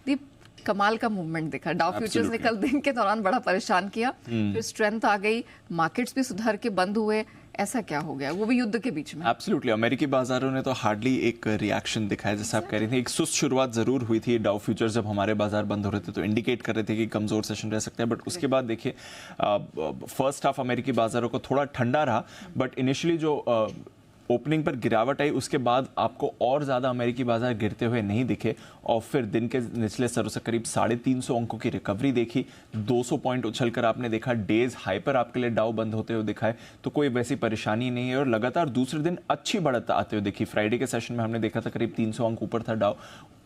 दीप कमाल का मूवमेंट दिखा। डाउ फ्यूचर्स ने कल दिन के दौरान बड़ा परेशान किया, फिर स्ट्रेंथ आ गई, मार्केट्स भी सुधर के बंद हुए। ऐसा क्या हो गया, वो भी युद्ध के बीच में? एब्सोल्युटली, अमेरिकी बाजारों ने तो हार्डली एक रिएक्शन दिखाया। जैसे आप कह रही थी, एक सुस्त शुरुआत जरूर हुई थी। डाउ फ्यूचर्स जब हमारे बाजार बंद हो रहे थे तो इंडिकेट कर रहे थे कि कमजोर सेशन रह सकते हैं, बट उसके बाद देखिए फर्स्ट हाफ अमेरिकी बाजारों को थोड़ा ठंडा रहा, बट इनिशियली जो ओपनिंग पर गिरावट आई उसके बाद आपको और ज़्यादा अमेरिकी बाजार गिरते हुए नहीं दिखे और फिर दिन के निचले स्तरों से करीब 350 अंकों की रिकवरी देखी। 200 पॉइंट उछलकर आपने देखा, डेज हाई पर आपके लिए डाउ बंद होते हुए दिखाए, तो कोई वैसी परेशानी नहीं है और लगातार दूसरे दिन अच्छी बढ़त आते हुए दिखी। फ्राइडे के सेशन में हमने देखा था करीब 300 अंक ऊपर था डाउ,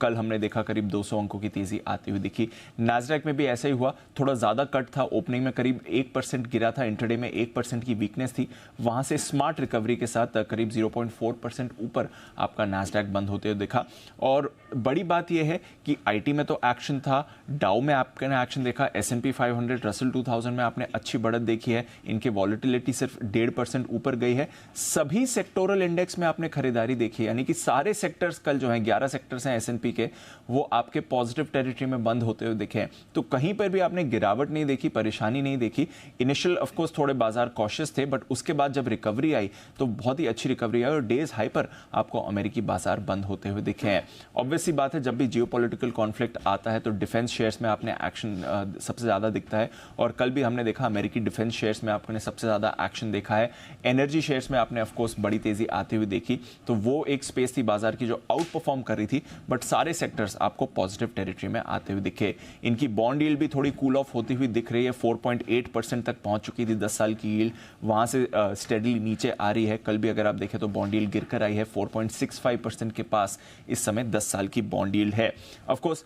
कल हमने देखा करीब 200 अंकों की तेजी आती हुई दिखी। नैस्डैक में भी ऐसा ही हुआ, थोड़ा ज़्यादा कट था, ओपनिंग में करीब 1% गिरा था, इंट्राडे में 1% की वीकनेस थी, वहाँ से स्मार्ट रिकवरी के साथ करीब 0.4% ऊपर आपका नैस्डैक बंद होते हुए दिखा। और बड़ी बात यह है कि आईटी में तो एक्शन था, डाउ में आपने एक्शन देखा, S&P 500, रसल 2000 में आपने अच्छी बढ़त देखी है, इनके वॉलेटिलिटी सिर्फ 1.5% ऊपर गई है। सभी सेक्टोरल इंडेक्स में आपने खरीदारी देखी है, यानी कि सारे सेक्टर्स कल जो हैं 11 सेक्टर्स हैं S&P के, वो आपके पॉजिटिव टेरिटरी में बंद होते हुए दिखे हैं। तो कहीं पर भी आपने गिरावट नहीं देखी, परेशानी नहीं देखी। इनिशियल ऑफ कोर्स थोड़े बाजार कॉशियस थे, बट उसके बाद जब रिकवरी आई तो बहुत ही अच्छी रिकवरी आई और डेज हाई पर आपको अमेरिकी बाजार बंद होते हुए दिखे हैं। ऑब्वियस सी बात है, जब भी जियोपॉलिटिकल कॉन्फ्लिक्ट आता है तो डिफेंस शेयर्स में आपने एक्शन सबसे ज़्यादा दिखता है और कल भी हमने देखा अमेरिकी डिफेंस शेयर्स में आपने सबसे ज़्यादा एक्शन देखा है। एनर्जी शेयर्स में आपने ऑफकोर्स बड़ी तेज़ी आती हुई देखी, तो वो एक स्पेस थी बाजार की जो आउट परफॉर्म कर रही थी, बट सारे सेक्टर्स आपको पॉजिटिव टेरिटरी में आते हुए दिखे। इनकी बॉन्ड यील्ड भी थोड़ी कूल ऑफ होती हुई दिख रही है, 4.8% तक पहुंच चुकी थी 10 साल की यील्ड, वहां से स्टेडली नीचे आ रही है। कल भी अगर आप देखें तो बॉन्ड यील्ड गिरकर आई है, 4.65% के पास इस समय 10 साल की बॉन्ड यील्ड है। ऑफ कोर्स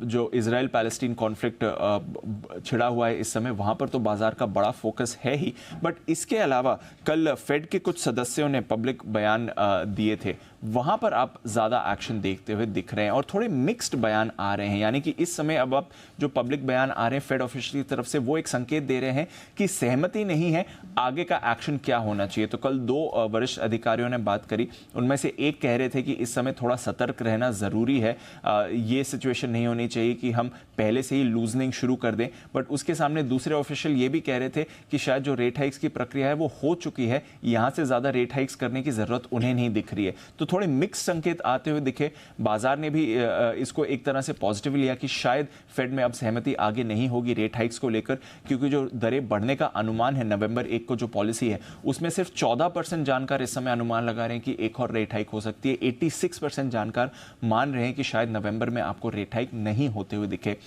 जो इजराइल पैलेस्टीन कॉन्फ्लिक्ट छिड़ा हुआ है इस समय, वहां पर तो बाजार का बड़ा फोकस है ही, बट इसके अलावा कल फेड के कुछ सदस्यों ने पब्लिक बयान दिए थे, वहां पर आप ज्यादा एक्शन देखते हुए दिख रहे हैं और थोड़े मिक्स्ड बयान आ रहे हैं। यानी कि इस समय अब आप जो पब्लिक बयान आ रहे हैं फेड ऑफिशियल की तरफ से, वो एक संकेत दे रहे हैं कि सहमति नहीं है, आगे का एक्शन क्या होना चाहिए। तो कल 2 वरिष्ठ अधिकारियों ने बात करी, उनमें से एक कह रहे थे कि इस समय थोड़ा सतर्क रहना जरूरी है, ये सिचुएशन नहीं होनी चाहिए कि हम पहले से ही लूजनिंग शुरू कर दें, बट उसके सामने दूसरे ऑफिशियल ये भी कह रहे थे कि शायद जो रेट हाइक्स की प्रक्रिया है वो हो चुकी है, यहां से ज्यादा रेट हाइक्स करने की जरूरत उन्हें नहीं दिख रही है। तो थोड़े मिक्स संकेत आते हुए दिखे। बाजार ने भी इसको एक तरह से पॉजिटिव लिया कि शायद फेड में अब सहमति आगे नहीं होगी रेट हाइक्स को लेकर, क्योंकि जो दरें बढ़ने का अनुमान है नवंबर 1 को जो पॉलिसी है उसमें सिर्फ 14% जानकार इस समय अनुमान लगा रहे हैं कि एक और रेट हाइक हो सकती है। 86% जानकार मान रहे हैं कि शायद नवंबर में आपको रेट हाइक नहीं होते हुए दिखे,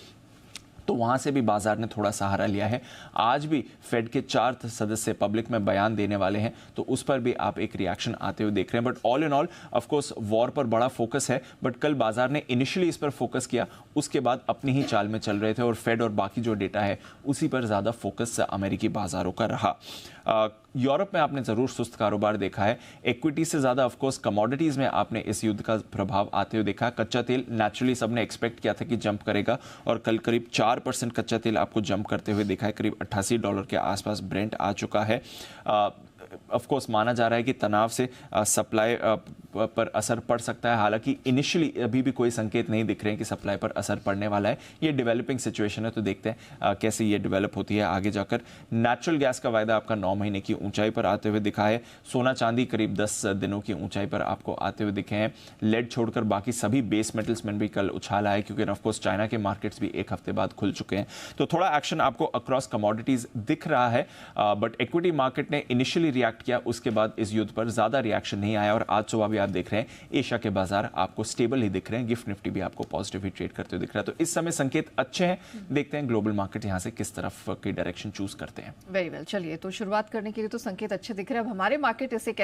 तो वहां से भी बाजार ने थोड़ा सहारा लिया है। आज भी फेड के 4 सदस्य पब्लिक में बयान देने वाले हैं, तो उस पर भी आप एक रिएक्शन आते हुए देख रहे हैं। But all in all of course war पर बड़ा फोकस है, बट कल बाजार ने इनिशियली इस पर फोकस किया, उसके बाद अपनी ही चाल में चल रहे थे और फेड और बाकी जो डेटा है उसी पर ज्यादा फोकस अमेरिकी बाजारों का रहा। यूरोप में आपने जरूर सुस्त कारोबार देखा है, इक्विटी से ज्यादा ऑफ कोर्स कमोडिटीज में आपने इस युद्ध का प्रभाव आते हुए देखा। कच्चा तेल नेचुरली सबने एक्सपेक्ट किया था कि जंप करेगा और कल करीब 4% कच्चा तेल आपको जंप करते हुए देखा है, करीब $88 के आसपास ब्रेंट आ चुका है। ऑफ कोर्स माना जा रहा है कि तनाव से सप्लाई पर असर पड़ सकता है, हालांकि इनिशियली अभी भी कोई संकेत नहीं दिख रहे हैं कि सप्लाई पर असर पड़ने वाला है। ये डेवलपिंग सिचुएशन है, तो देखते हैं कैसे ये डेवलप होती है आगे जाकर। नेचुरल गैस का वायदा आपका 9 महीने की ऊंचाई पर आते हुए दिखा है। सोना चांदी करीब 10 दिनों की ऊंचाई पर आपको आते हुए दिखे हैं। लेड छोड़कर बाकी सभी बेस मेटल्स में भी कल उछाल आया, क्योंकि ऑफ कोर्स चाइना के मार्केट्स भी एक हफ्ते बाद खुल चुके हैं, तो थोड़ा एक्शन आपको अक्रॉस कमोडिटीज दिख रहा है। बट इक्विटी मार्केट ने इनिशियली रिएक्ट किया, उसके बाद इस युद्ध पर ज्यादा रिएक्शन नहीं आया और आज सुबह भी आप देख रहे हैं एशिया के बाजार आपको स्टेबल ही दिख रहे हैं। गिफ्ट निफ्टी भी आपको पॉजिटिव ही ट्रेड करते हुए दिख रहा है, तो इस समय संकेत अच्छे हैं। देखते हैं ग्लोबल मार्केट यहां से किस तरफ की डायरेक्शन चूज करते हैं। वेरी वेल, चलिए, तो शुरुआत करने के लिए तो संकेत अच्छे दिख रहे हैं। अब हमारे मार्केट इसे